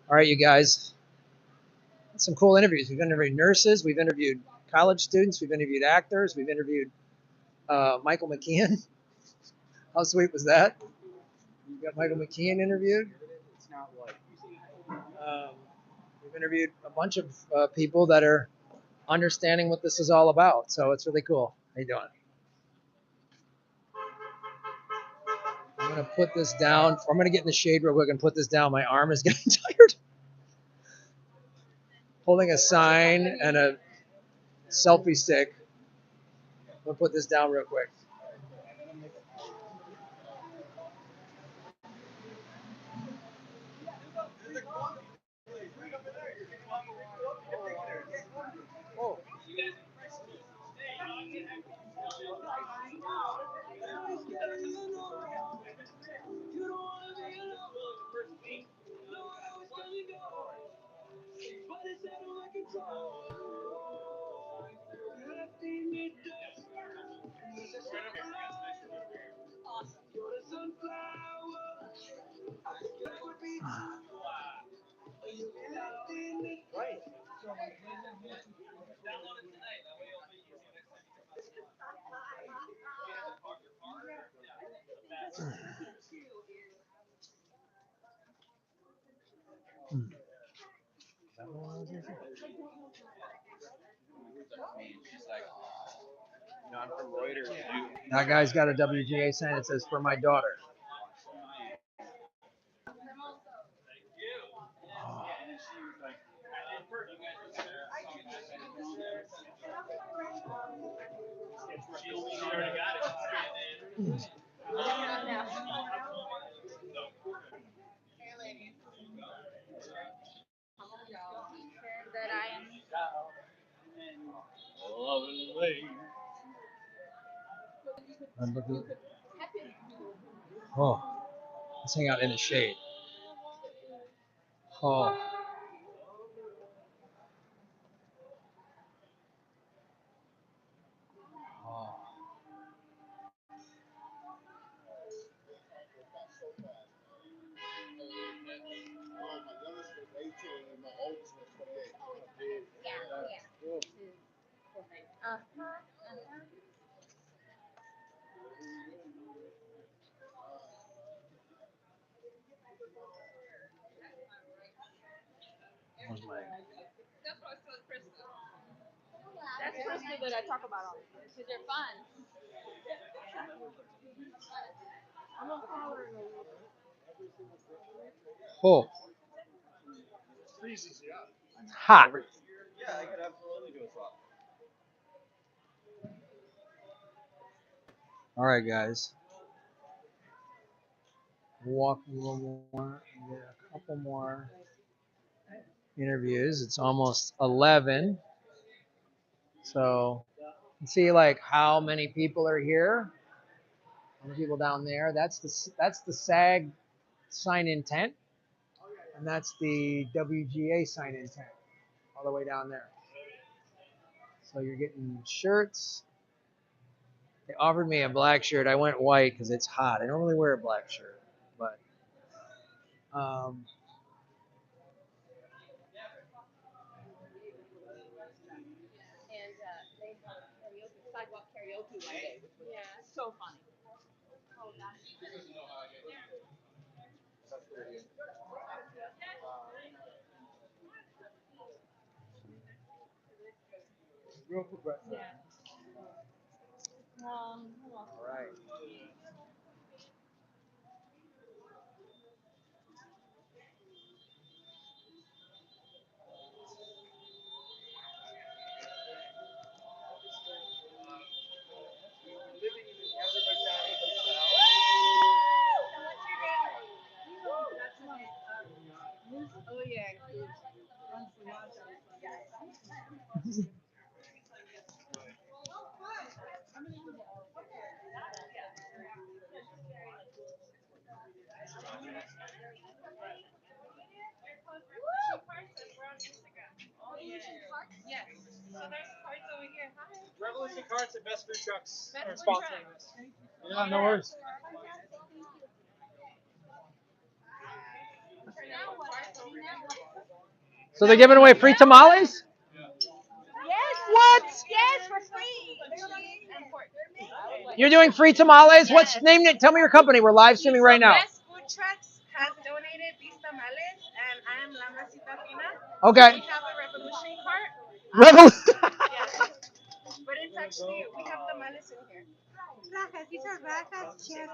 All right, you guys. Some cool interviews. We've interviewed nurses. We've interviewed college students. We've interviewed actors. We've interviewed Michael McKeon. How sweet was that? You got Michael McKeon interviewed. We've interviewed a bunch of people that are understanding what this is all about. So it's really cool. How you doing? I'm going to put this down. I'm going to get in the shade real quick and put this down. My arm is getting tired. Holding a sign and a selfie stick gonna put this down real quick. I'm from Reuters. That guy's got a WGA sign that says "For my daughter." That I am. Oh, let's hang out in the shade. Oh. Oh. That's Krista that I talk about all the time because they're fun. I'm gonna follow her. Oh. Hot. Yeah, I could absolutely do a swap. All right, guys. Walk a little more. Get a couple more interviews. It's almost 11. So you can see like how many people are here. How many people down there? That's the SAG sign intent, and that's the WGA sign intent all the way down there. So you're getting shirts. They offered me a black shirt. I went white because it's hot. I don't really wear a black shirt, but And they have karaoke, sidewalk karaoke one day. Yeah, so funny. Oh gosh. real progressive. Yeah. All right. Oh yeah. Yes. So there's cards over here. Hi. Revolution Carts and Best Food Trucks Best are Food sponsoring Trucks. this. Yeah, no worries. So they're giving away free tamales? Yes. What? Yes, for free. You're doing free tamales? What's name it? Tell me your company. We're live streaming right now. Best Food Trucks has donated these tamales, and I am La Masita Fina. Okay. We have a revolution cart. Yes. But it's actually, we have tamales in here. These are vacas, chicken.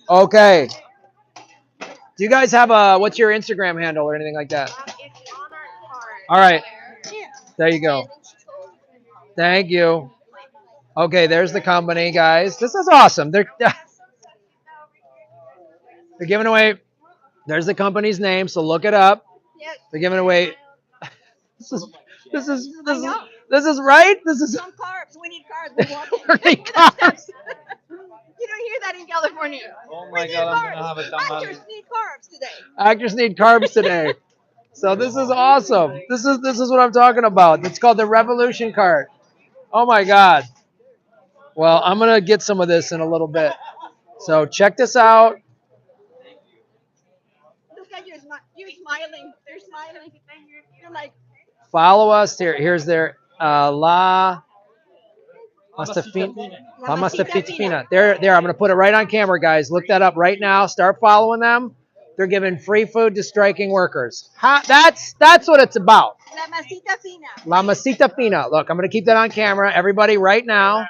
Okay. Do you guys have a, what's your Instagram handle or anything like that? It's on our cart. All right. There you go. Thank you. Okay, there's the company, guys. This is awesome. They're giving away. There's the company's name, so look it up. They're giving away. This is this is this is this is right. This is Some carbs. We need carbs. We want pretty carbs. You don't hear that in California. Oh my God, I'm gonna have a tamal. Actors need carbs today. Actors need carbs today. So this is awesome. This is what I'm talking about. It's called the Revolution card. Oh my God. Well, I'm gonna get some of this in a little bit. So check this out. Look at you, you're smiling. They're smiling. You're like, Follow us here. Here's their La Mastafina. There. I'm gonna put it right on camera, guys. Look that up right now. Start following them. They're giving free food to striking workers. That's what it's about. La Masita Fina. La Masita Fina. Look, I'm gonna keep that on camera. Everybody, right now,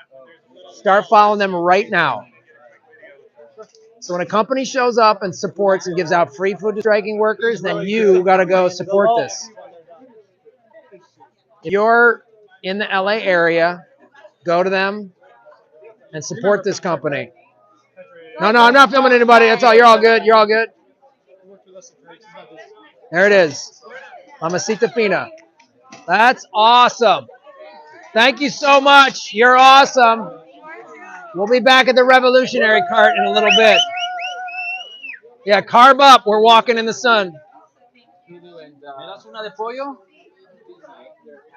start following them right now. So when a company shows up and supports and gives out free food to striking workers, then you gotta go support this. If you're in the LA area, go to them and support this company. No, I'm not filming anybody. That's all. You're all good. You're all good. There it is. Mamacita Fina. That's awesome. Thank you so much. You're awesome. We'll be back at the Revolutionary cart in a little bit. Yeah, carb up. We're walking in the sun.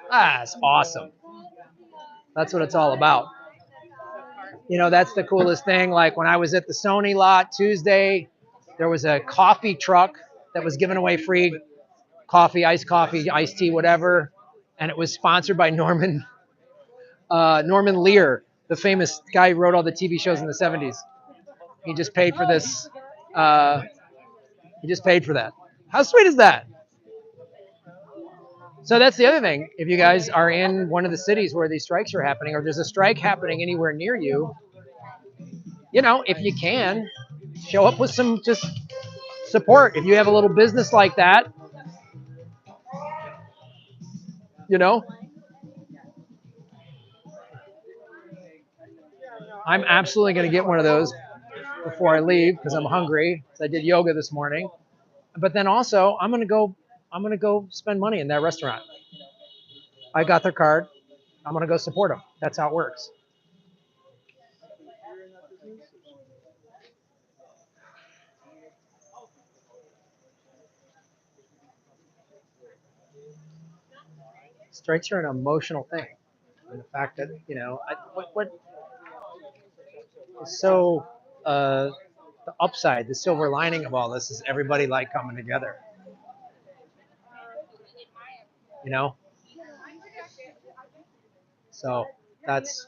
That's awesome. That's what it's all about. You know, that's the coolest thing. Like when I was at the Sony lot Tuesday, there was a coffee truck that was giving away free coffee, iced tea, whatever. And it was sponsored by Norman Lear, the famous guy who wrote all the TV shows in the 70s. He just paid for this. He just paid for that. How sweet is that? So that's the other thing. If you guys are in one of the cities where these strikes are happening, or there's a strike happening anywhere near you, you know, if you can, show up with some just support. If you have a little business like that, you know, I'm absolutely going to get one of those before I leave because I'm hungry. I did yoga this morning, but then also I'm going to go spend money in that restaurant. I got their card. I'm going to go support them. That's how it works. Strikes are an emotional thing, and the fact that, you know, what is so the upside, the silver lining of all this is everybody like coming together. You know, so that's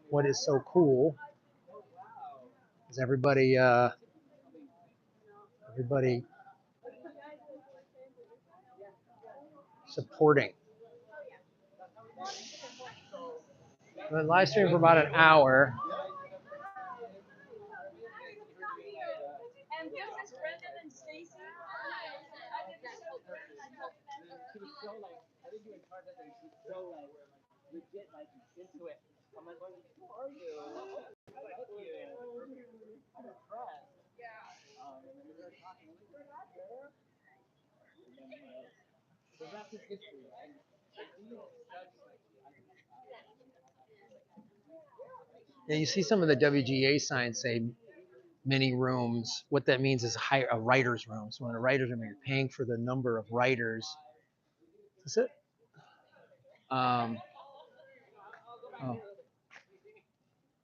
what is so cool. Is everybody supporting. I'm going to live stream for about an hour. Yeah, you see some of the WGA signs say many rooms. What that means is a writer's room. So in a writer's room, you're paying for the number of writers. That's it.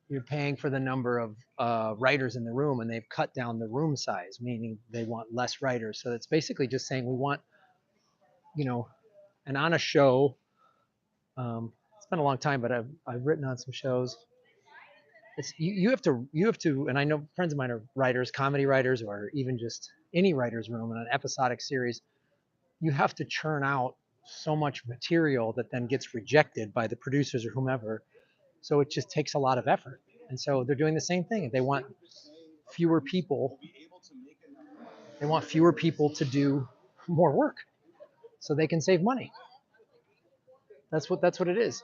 You're paying for the number of writers in the room, and they've cut down the room size, meaning they want less writers. So it's basically just saying we want, you know, and on a show, it's been a long time, but I've written on some shows. It's you have to, and I know friends of mine are writers, comedy writers, or even just any writer's room in an episodic series. You have to churn out so much material that then gets rejected by the producers or whomever. So it just takes a lot of effort. And so they're doing the same thing. They want fewer people. They want fewer people to do more work so they can save money. That's what it is.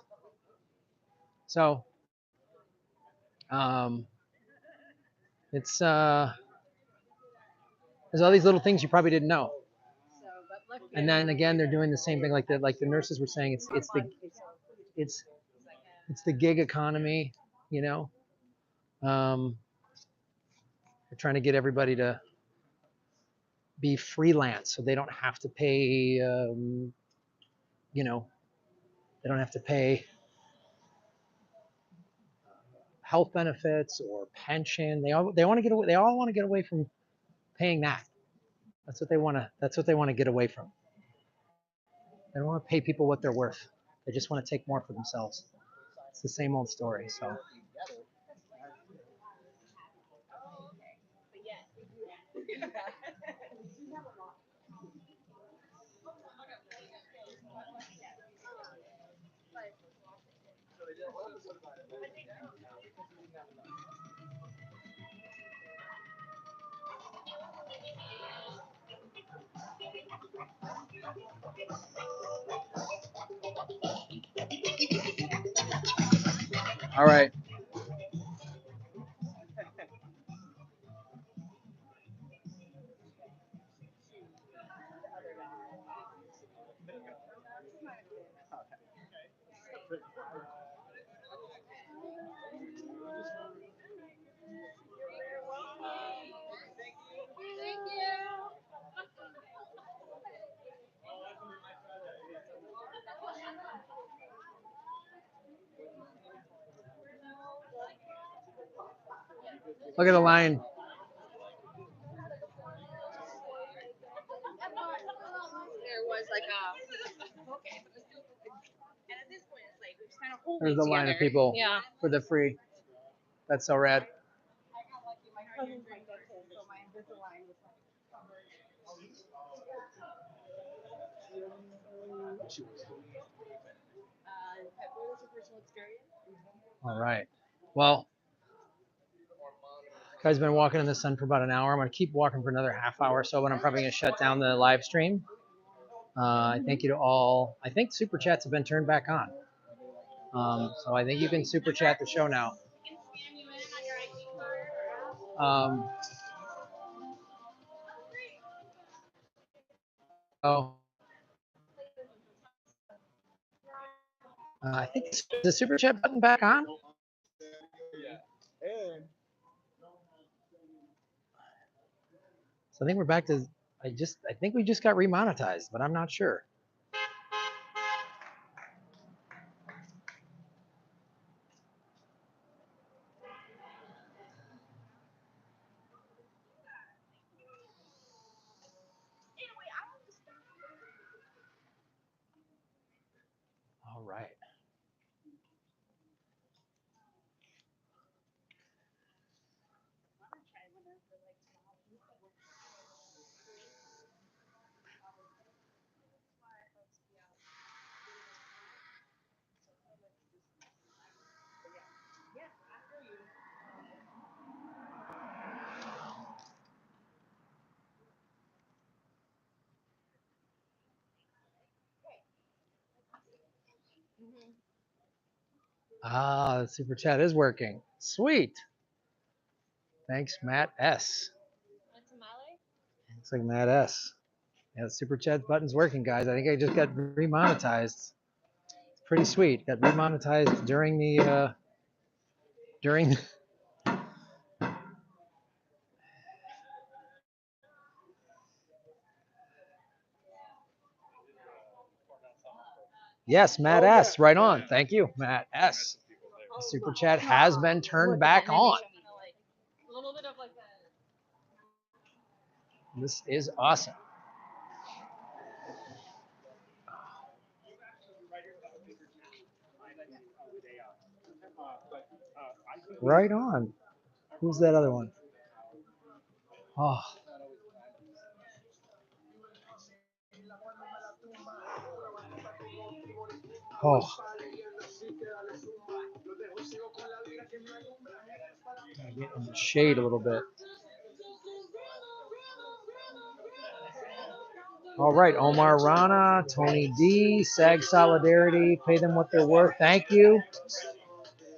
So It's there's all these little things you probably didn't know. And then again, they're doing the same thing, like the nurses were saying. It's the gig economy, you know. They're trying to get everybody to be freelance, so they don't have to pay. You know, they don't have to pay health benefits or pension. They want to get away. They all want to get away from paying that. That's what they want to. That's what they want to get away from. They don't want to pay people what they're worth. They just want to take more for themselves. It's the same old story. So. All right. Look at the line. There was like a okay. And at this point, it's like we're just kind of holding There's the line of people for the free. That's so rad. All right. Well, guys, been walking in the sun for about an hour. I'm going to keep walking for another half hour or so, but I'm probably going to shut down the live stream. I thank you to all. I think super chats have been turned back on. So I think you can super chat the show now. I think the super chat button back on. So I think we're back to. I think we just got remonetized, but I'm not sure. All right. Ah, the super chat is working. Sweet. Thanks, Matt S. Looks like Matt S. Yeah, the super chat button's working, guys. I think I just got remonetized. It's pretty sweet. Got remonetized during the Yes, Matt S. Right on. Thank you, Matt S. The super chat has been turned back on. This is awesome. Right on. Who's that other one? Oh. Oh. Get in the shade a little bit. All right, Omar Rana, Tony D, SAG Solidarity, pay them what they're worth. Thank you.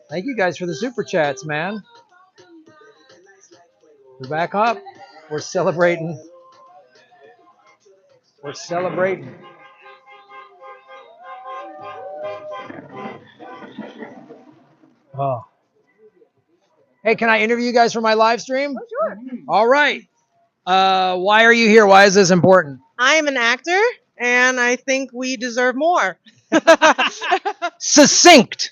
Thank you guys for the super chats, man. We're back up. We're celebrating. We're celebrating. Oh. Hey, can I interview you guys for my live stream? Oh, sure. All right. Why are you here? Why is this important? I'm an actor, and I think we deserve more. Succinct.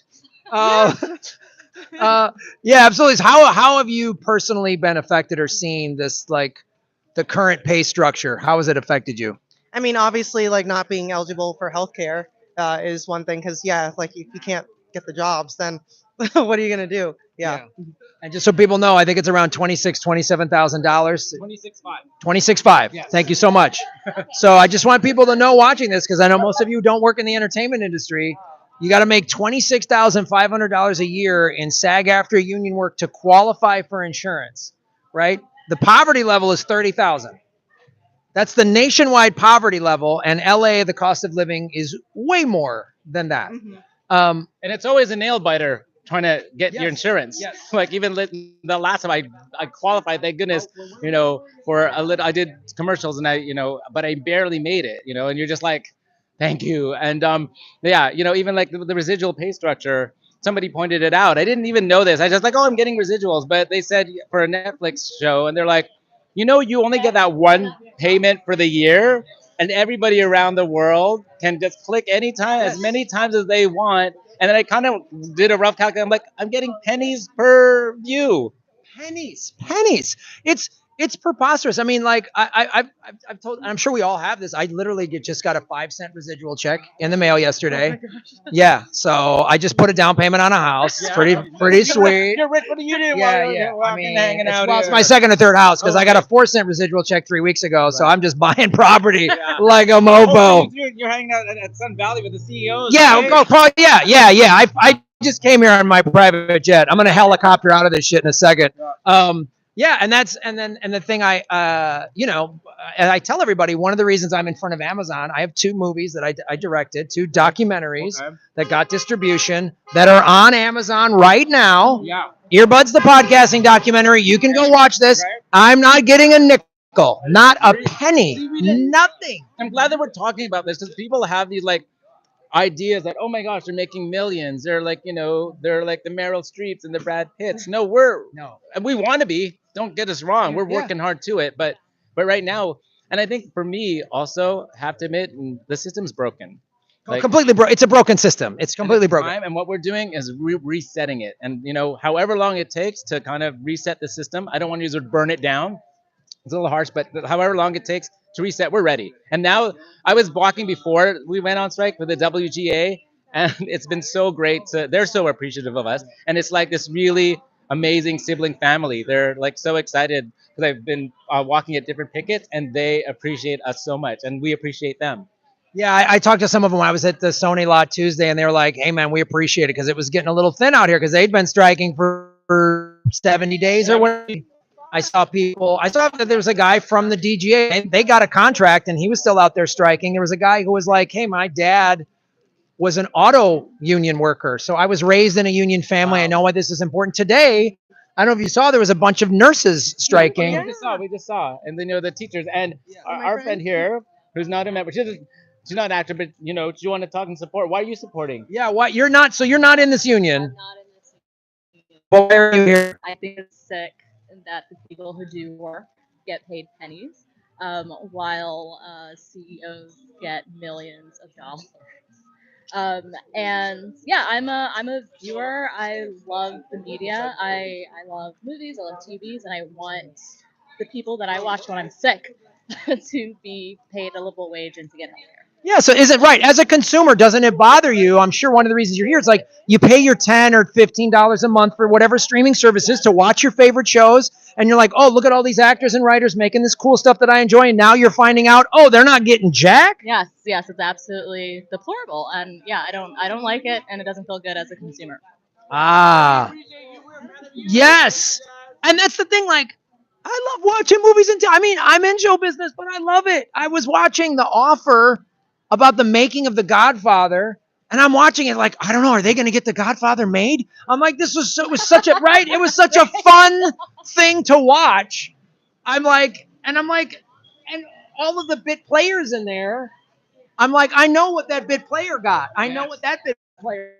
Yeah, absolutely. How have you personally been affected or seen this, like, the current pay structure? How has it affected you? I mean, obviously, like not being eligible for healthcare is one thing, because like if you can't get the jobs, then what are you gonna do? Yeah. And just so people know, I think it's around $27,000. 26.5. 26.5. Yes. Thank you so much. So I just want people to know watching this, because I know most of you don't work in the entertainment industry. You got to make $26,500 a year in SAG-AFTRA union work to qualify for insurance, right? The poverty level is 30,000. That's the nationwide poverty level, and LA, the cost of living is way more than that. And it's always a nail biter trying to get your insurance. Yes. Like even the last time I qualified, thank goodness, for a little, I did commercials and but I barely made it, and you're just like, thank you. And yeah, even like the residual pay structure, somebody pointed it out. I didn't even know this. I just like, oh, I'm getting residuals, but they said for a Netflix show, and they're like, you only get that one payment for the year, and everybody around the world can just click anytime, as many times as they want. And then I kind of did a rough calculation. I'm like, I'm getting pennies per view. Pennies. It's preposterous. I mean, like I've told, and I'm sure we all have this. I literally just got a 5-cent residual check in the mail yesterday. Yeah, so I just put a down payment on a house. It's pretty sweet. You're rich. What do you do? Yeah. I mean, hanging out. It's my second or third house, because I got a 4-cent residual check 3 weeks ago. So I'm just buying property like a mofo. You're hanging out at Sun Valley with the CEOs. Yeah, right? probably. Yeah. I just came here on my private jet. I'm gonna helicopter out of this shit in a second. Yeah, and the thing and I tell everybody, one of the reasons I'm in front of Amazon, I have 2 movies that I directed, 2 documentaries that got distribution that are on Amazon right now. Yeah. Earbuds, the podcasting documentary. You can go watch this. I'm not getting a nickel, not a penny, nothing. I'm glad that we're talking about this, because people have these like ideas that, oh my gosh, they're making millions. They're like, they're like the Meryl Streeps and the Brad Pitts. No, and we want to be. Don't get us wrong. We're working hard to it, but right now, and I think for me also, have to admit, the system's broken. Like, Completely broken. It's a broken system. It's completely broken. And what we're doing is resetting it, and however long it takes to kind of reset the system. I don't want to use the word burn it down. It's a little harsh, but however long it takes to reset, we're ready. And now, I was walking before we went on strike with the WGA, and it's been so great. They're so appreciative of us, and it's like this really amazing sibling family. They're like so excited, because I've been walking at different pickets, and they appreciate us so much, and we appreciate them. Yeah, I talked to some of them when I was at the Sony lot Tuesday, and they were like, hey, man, we appreciate it, because it was getting a little thin out here, because they'd been striking for 70 days or whatever. I saw that there was a guy from the DGA, and they got a contract, and he was still out there striking. There was a guy who was like, hey, my dad was an auto union worker, so I was raised in a union family. Wow. I know why this is important. Today, I don't know if you saw, there was a bunch of nurses striking. Yeah, we just saw. And then, the teachers. And our friend here, who's not a member, she's not an actor, but, do you want to talk and support? Why are you supporting? Yeah, what? You're not in this union. I'm not in this union. Well, why are you here? I think it's sick that the people who do work get paid pennies, while CEOs get millions of dollars. And yeah, I'm a viewer. I love the media. I love movies. I love TVs, and I want the people that I watch when I'm sick to be paid a livable wage and to get healthcare. Yeah, so is it right? As a consumer, doesn't it bother you? I'm sure one of the reasons you're here is like you pay your $10 or $15 a month for whatever streaming services to watch your favorite shows, and you're like, oh, look at all these actors and writers making this cool stuff that I enjoy, and now you're finding out, oh, they're not getting jack? Yes, it's absolutely deplorable, and yeah, I don't like it, and it doesn't feel good as a consumer. Ah, yes, and that's the thing, like, I love watching movies I'm in show business, but I love it. I was watching The Offer about the making of The Godfather, And I'm watching it like, I don't know, are they going to get The Godfather made? I'm like, it was such a, right? It was such a fun thing to watch. I'm like, and all of the bit players in there, I'm like, I know what that bit player got. I know what that bit player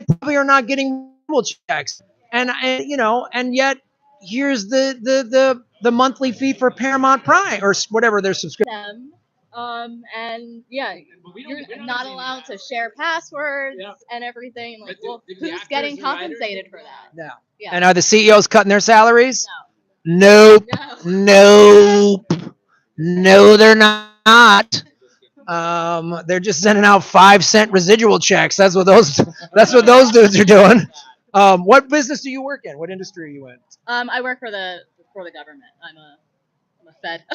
probably are not getting residual checks. And and yet here's the monthly fee for Paramount Prime or whatever their subscription. Them. And yeah, you're not allowed to share passwords and everything. Like, well, who's getting compensated for that? No. Yeah. And are the CEOs cutting their salaries? No. Nope. No, they're not. They're just sending out 5-cent residual checks. That's what those dudes are doing. What business do you work in? What industry are you in? I work for the government. I'm a Fed.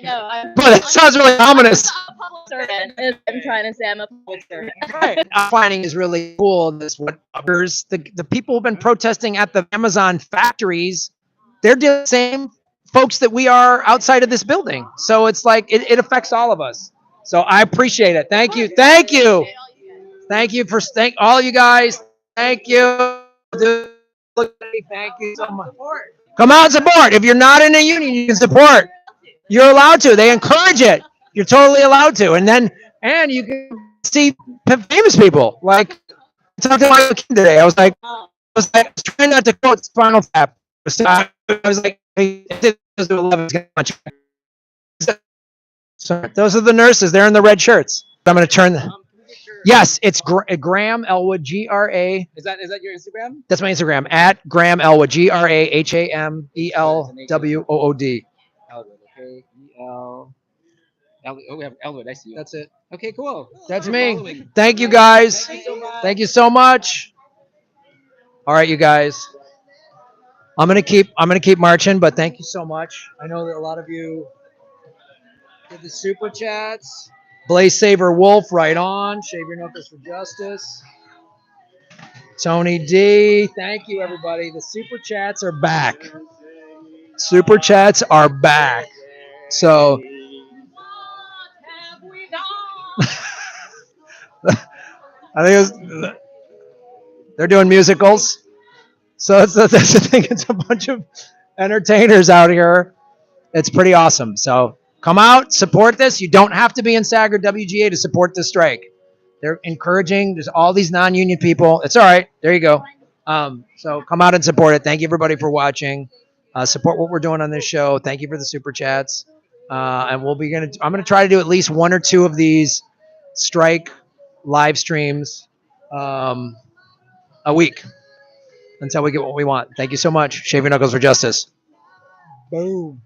No. Boy, that sounds really ominous. I'm a public servant. I'm trying to say I'm a public servant. Right. I'm finding is really cool. The people who've been protesting at the Amazon factories, they're the same folks that we are outside of this building. So it's like it affects all of us. So I appreciate it. Thank you. Thank you. Thank you for all you guys. Thank you. Thank you so much. Come out and support. If you're not in a union, you can support. You're allowed to. They encourage it. You're totally allowed to. And you can see famous people. Like I talked to my kid today. I was trying not to quote Spinal Tap. I was like, hey, so those are the nurses. They're in the red shirts. I'm going to turn them. Yes, it's Graham Elwood, G-R-A. Is that your Instagram? That's my Instagram, at Graham Elwood, GRAHAMELWOOD. Elwood, okay. E-L. Oh, we have Elwood. I see you. That's it. Okay, cool. That's We're me. following. Thank you, guys. Thank you so much. Thank you so much. All right, you guys. I'm gonna keep marching, but thank you so much. I know that a lot of you did the super chats. Blaze Saver Wolf, right on. Shave Your Knuckles for Justice. Tony D, thank you, everybody. The super chats are back. Super chats are back. So I think they're doing musicals. So that's the thing. It's a bunch of entertainers out here. It's pretty awesome. So come out, support this. You don't have to be in SAG or WGA to support this strike. They're encouraging. There's all these non-union people. It's all right. There you go. So come out and support it. Thank you, everybody, for watching. Support what we're doing on this show. Thank you for the super chats. And I'm gonna try to do at least 1 or 2 of these strike live streams a week until we get what we want. Thank you so much. Shave Your Knuckles for Justice. Boom.